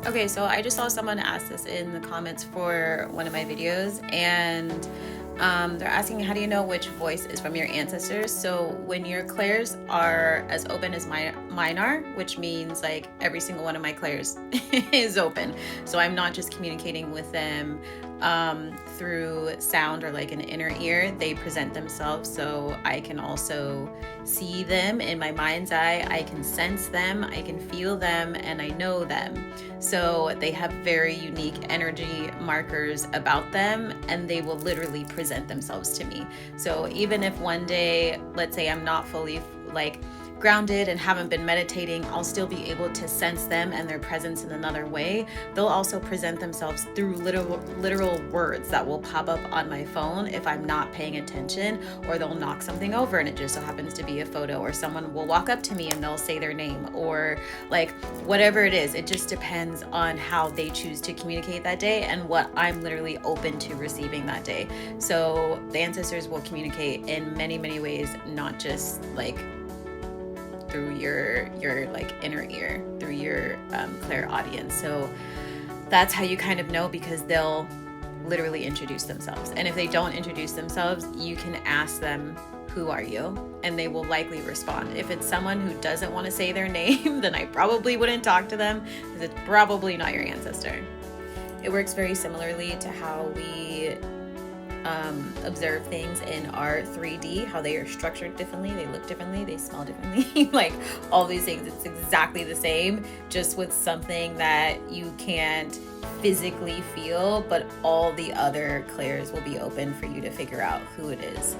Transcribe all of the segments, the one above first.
Okay, so I just saw someone ask this in the comments for one of my videos, and they're asking, how do you know which voice is from your ancestors? So when your clairs are as open as mine are, which means like every single one of my clairs is open. So I'm not just communicating with them through sound or like an inner ear. They present themselves, so I can also see them in my mind's eye. I can sense them, I can feel them, and I know them. So they have very unique energy markers about them, and they will literally present themselves to me. So even if one day, let's say I'm not fully like grounded and haven't been meditating, I'll still be able to sense them and their presence in another way. They'll also present themselves through literal words that will pop up on my phone if I'm not paying attention, or they'll knock something over and it just so happens to be a photo, or someone will walk up to me and they'll say their name, or like whatever it is. It just depends on how they choose to communicate that day and what I'm literally open to receiving that day. So the ancestors will communicate in many ways, not just like through your like inner ear, through your clairaudience. So that's how you kind of know, because they'll literally introduce themselves. And if they don't introduce themselves, you can ask them, who are you? And they will likely respond. If it's someone who doesn't want to say their name, then I probably wouldn't talk to them, because it's probably not your ancestor. It works very similarly to how we observe things in our 3D, how they are structured differently, they look differently, they smell differently, like all these things. It's exactly the same, just with something that you can't physically feel, but all the other clairs will be open for you to figure out who it is.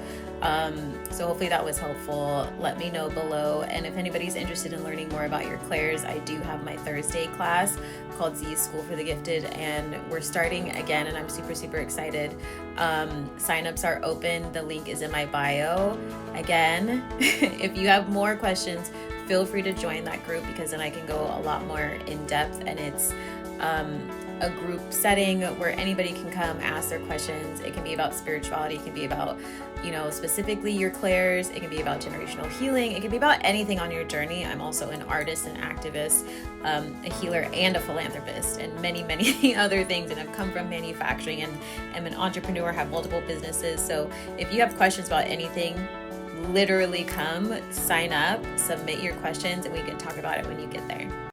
So hopefully that was helpful. Let me know below. And if anybody's interested in learning more about your clairs, I do have my Thursday class called Z's School for the Gifted, and we're starting again, and I'm super excited. Signups are open. The link is in my bio. Again, if you have more questions, feel free to join that group, because then I can go a lot more in depth, and it's a group setting where anybody can come ask their questions. It can be about spirituality, it can be about, specifically your clairs, it can be about generational healing, it can be about anything on your journey. I'm also an artist, an activist, a healer, and a philanthropist, and many other things, and I've come from manufacturing and am an entrepreneur, have multiple businesses. So if you have questions about anything, literally come, sign up, submit your questions, and we can talk about it when you get there.